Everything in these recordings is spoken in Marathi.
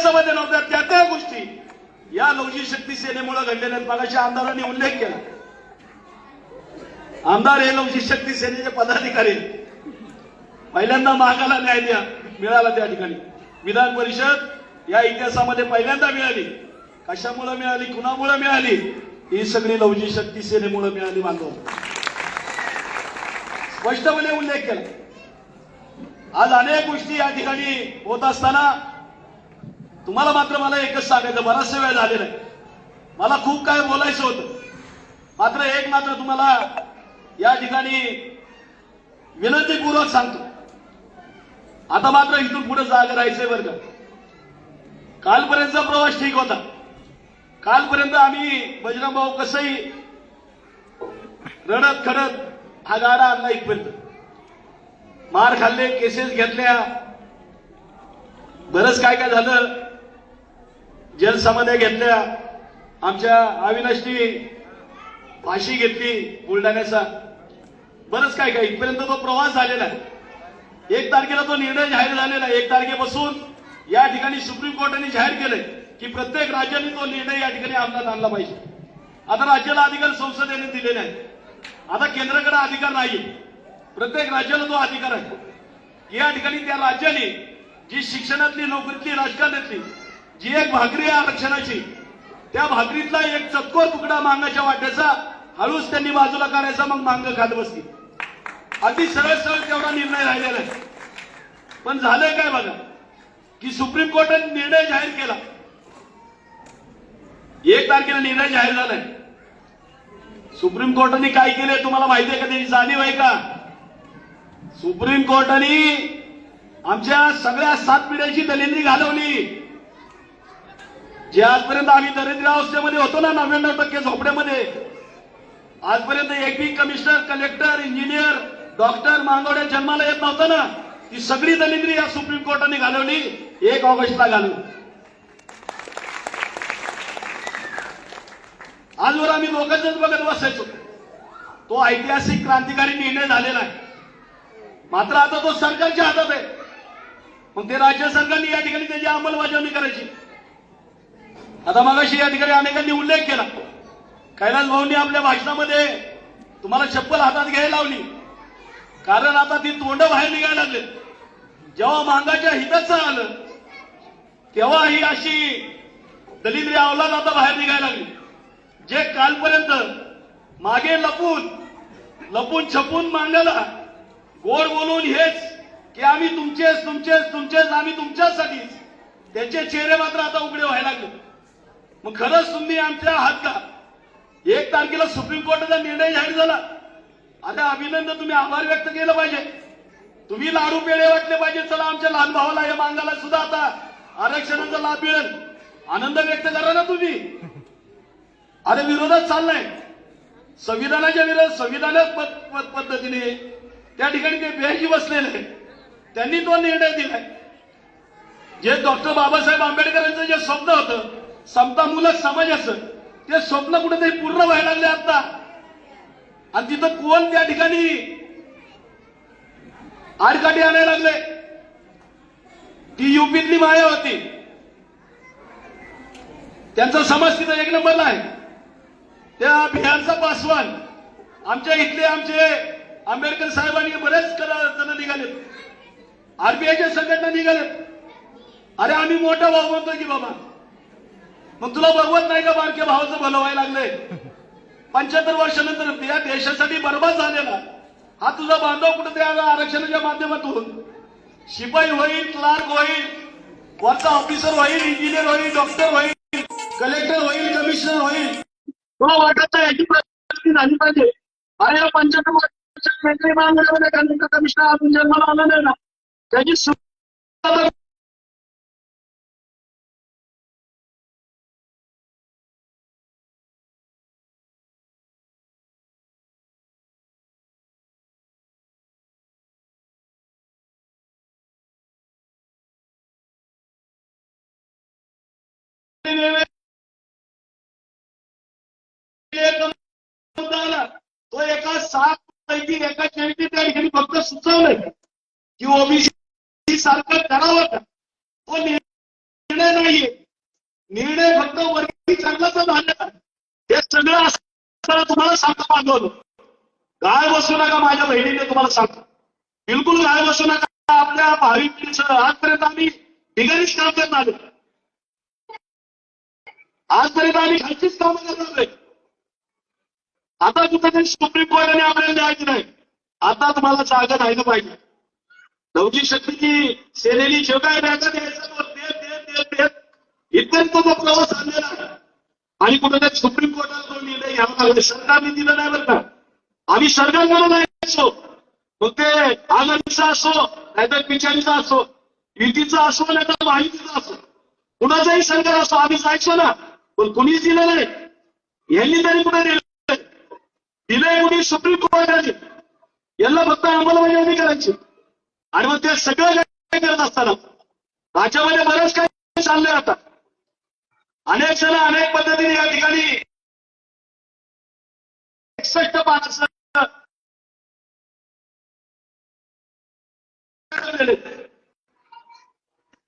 इतिहासामध्ये नव्हत्या त्या गोष्टी या लवचिक शक्ती सेनेमुळे घडलेल्या आहेत. मगाशी आमदारांनी उल्लेख केला. आमदार हे लवचिक शक्ती सेनेचे पदाधिकारी पहिल्यांदा महागाला न्याय मिळाला त्या ठिकाणी. विधान परिषद या इतिहासामध्ये पहिल्यांदा मिळाली. कशामुळे मिळाली, कुणामुळे मिळाली? ही सगळी लवचिक शक्ती सेनेमुळे मिळाली. बांधव स्पष्टपणे उल्लेख केला. आज अनेक गोष्टी या ठिकाणी होत असताना तुम्हाला मात्र मला एकच सांगायचं, बराचसा वेळ झालेला आहे, मला खूप काय बोलायचं होतं. मात्र तुम्हाला या ठिकाणी विनंतीपूर्वक सांगतो, आता मात्र इथून पुढे जागा राहायचंय बरं का. कालपर्यंतचा प्रवास ठीक होता. कालपर्यंत आम्ही बजरंग भाऊ कसंही रडत खडत हा गाडा आणला इथपर्यंत. मार खाल्ले, केसेस घेतल्या, बरंच काय काय झालं, जेलसमाध्या घेतल्या, आमच्या अविनाशनी फाशी घेतली बुलढाण्याचा, बरंच काय काय इथपर्यंत तो प्रवास झालेला आहे. 1 तारखेला तो निर्णय जाहीर झालेला आहे. 1 तारखेपासून या ठिकाणी सुप्रीम कोर्टाने जाहीर केलंय की प्रत्येक राज्याने तो निर्णय या ठिकाणी अंमलात आणला पाहिजे. आता राज्याला अधिकार संसदेने दिलेले आहे. आता केंद्राकडे अधिकार नाही, प्रत्येक राज्याला तो अधिकार आहे. या ठिकाणी त्या राज्याने जी शिक्षणातली, नोकरीतली, राजकारणातली जी एक भाकरी आहे आरक्षणाची, त्या भाकरीतला एक चतकोर तुकडा मांगाच्या वाट्याचा हळूच त्यांनी बाजूला करायचा, मग मांग खात बसली. अगदी सरळ सरळ तेवढा निर्णय राहिलेला आहे. पण झालंय काय बघा की सुप्रीम कोर्टाने निर्णय जाहीर केला. 1 तारखेला निर्णय जाहीर झालाय. सुप्रीम कोर्टाने काय केलंय तुम्हाला माहिती आहे का? त्याची जाणीव आहे का? सुप्रीम कोर्टाने आमच्या सगळ्या 7 पिढ्यांची दलिंद्री घालवली. जे आजपर्यंत आम्ही दरिद्रावस्थेमध्ये होतो ना, 99% झोपड्यामध्ये, आजपर्यंत एक बी कमिशनर, कलेक्टर, इंजिनियर, डॉक्टर मांगवड्या जन्माला येत नव्हता ना, ती सगळी दलिंद्री या सुप्रीम कोर्टाने घालवली. 1 ऑगस्टला घालवली. आजवर आम्ही दोघंच बघत बसायचो. तो ऐतिहासिक क्रांतिकारी निर्णय झालेला आहे. मात्र आता तो सरकारच्या हातात आहे. मग ते राज्य सरकारने या ठिकाणी त्याची अंमलबजावणी करायची. आता मगाशी या ठिकाणी अनेकांनी उल्लेख केला, कैलास भाऊंनी आपल्या भाषणामध्ये तुम्हाला चप्पल हातात घ्यायला लावली. कारण आता ती तोंड बाहेर निघायला लागले. जेव्हा मांगाच्या हिताचं आलं तेव्हा ही अशी दलिंद्री अवलाद आता बाहेर निघायला लागली. जे कालपर्यंत मागे लपून छपून मांगाला गोड बोलून हेच की आम्ही तुमचेच आम्ही तुमच्यासाठीच, त्यांचे चेहरे मात्र आता उघडे व्हायला लागले. मग खरंच तुम्ही आमच्या आहात का? 1 तारखेला सुप्रीम कोर्टाचा निर्णय जाहीर झाला. आता अभिनंदन, तुम्ही आभार व्यक्त केलं पाहिजे. तुम्ही लाडू पेढे वाटले पाहिजे. चला आमच्या लहान भावाला, या मांगाला सुद्धा आता आरक्षणाचा लाभ मिळेल, आनंद व्यक्त करा ना तुम्ही. अरे विरोधात चाललाय, संविधानाच्या विरोधात, संविधानात पद्धतीने त्या ठिकाणी ते बेहजी बसलेले, त्यांनी तो निर्णय दिलाय. जे डॉक्टर बाबासाहेब आंबेडकरांचं जे स्वप्न होतं समतामूलक समाजाचं, ते स्वप्न कुठेतरी पूर्ण व्हायला लागले आता. आणि तिथं कोण त्या ठिकाणी आडकाठी आणायला लागले? ती युपीतली माया होती. त्यांचा समाज तिथं 1 नंबरला आहे. त्या बिहारचा पासवान, आमच्या इथले आमचे आंबेडकर साहेबांनी बरेच जण निघालेत, आरबीआयच्या संघटना निघालेत. अरे आम्ही मोठा भाऊ म्हणतो की बाबा, मग तुला बघवत नाही का बारक्या भावाचं भलं व्हायला लागलंय? 75 वर्षानंतर या देशासाठी बर्बाद झालेला हा तुझा बांधव कुठे त्या आरक्षणाच्या माध्यमातून शिपाई होईल, क्लार्क होईल, वरचा ऑफिसर होईल, इंजिनियर होईल, डॉक्टर होईल, कलेक्टर होईल, कमिशनर होईल. तुला वाटत याची प्रगती झाली पाहिजे. अरे 75 वर्षात कमिशनर आपण जन्माला आला नाही ना, त्याची तो एका 7 पैकी एका चॅरिटी त्या ठिकाणी फक्त सुचवलंय की ओबीसी सारखं करावं का, तो निर्णय नाही नाहीये. निर्णय फक्त वर्गी चांगलाच झाला. हे सगळं असताना तुम्हाला सांगतो बांधवलं, गाळ बसू नका. माझ्या बहिणीने तुम्हाला सांगतो, बिलकुल गाळ बसू नका. आपल्या भावी पिढीचं आजपर्यंत आम्ही बिगरीच काम करत आलो. आजपर्यंत आम्ही खालचीच कामं करत आलोय. आता कुठेतरी सुप्रीम कोर्टाने आपल्याला द्यायची नाही. आता तुम्हाला जागा राहिलं पाहिजे. नवजी शक्तीची सेनेनी जे काय द्यायचं द्यायचं इथपर्यंत तो प्रवास आणलेला आहे. आणि कुठेतरी सुप्रीम कोर्टाला तो निर्णय घ्यावा लागला. सरकारने दिलं नाही बरं का. आम्ही सरकारकडे जायचो, मग ते आघाडीचा असो नाहीतर पिछाडीचा असो, युतीचा असो नाहीतर महायुतीचा असो, कुणाचाही सरकार असो, आम्ही जायचो ना. पण कुणीच दिलं नाही. यांनी तरी कुठे दिलंय कुणी? सुप्रीम कोर्टाने. यांना फक्त अंमलबजावणी करायची. आणि मग ते सगळं काय करत असताना राज्यामध्ये बरंच काही चाललंय. आता अनेक जण अनेक पद्धतीने या ठिकाणी 61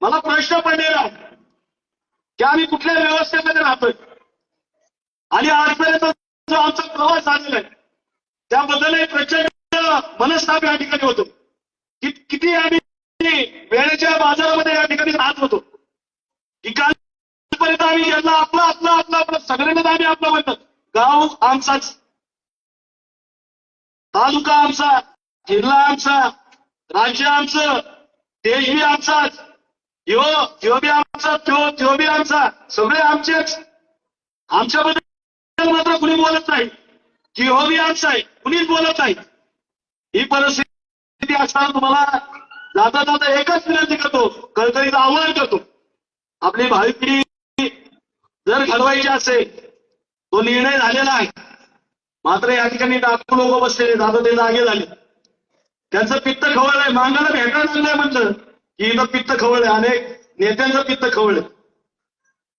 मला प्रश्न पडलेला की आम्ही कुठल्या व्यवस्थेमध्ये राहतोय आणि आजपर्यंत जो आमचा प्रवास झालेला आहे त्याबद्दलही प्रचंड मनस्ताप या ठिकाणी होतो. किती आम्ही वेळेच्या बाजारामध्ये या ठिकाणी राहत होतो की कालपर्यंत आम्ही यांना आपलं सगळ्यांना आम्ही आपलं म्हणतात. गाव आमचाच, तालुका आमचा, जिल्हा आमचा, राज्य आमचं, देश बी आमचाच, ह्यो बी आमचा, त्यो बी आमचा, सगळे आमचेच. आमच्याबद्दल मात्र कुणी बोलत नाही की हो बी आमचा आहे, कुणीच बोलत नाही. ही परिस्थिती असताना तुम्हाला जाता जाता एकच विनंती करतो, कळकळीचं आवाहन करतो. आपली भावी पिढी जर घडवायची असेल, तो निर्णय झालेला आहे. मात्र या ठिकाणी डाकू लोक बसलेले, दादा ते जागे झाले, त्यांचं पित्त खवळलंय. मांगाला भेटायला लागलंय म्हणलं की इथं पित्त खवळलंय. अनेक नेत्यांचं पित्त खवळलंय.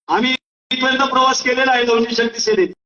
आम्ही इथपर्यंत प्रवास केलेला आहे नवजी शक्ती सेनेत.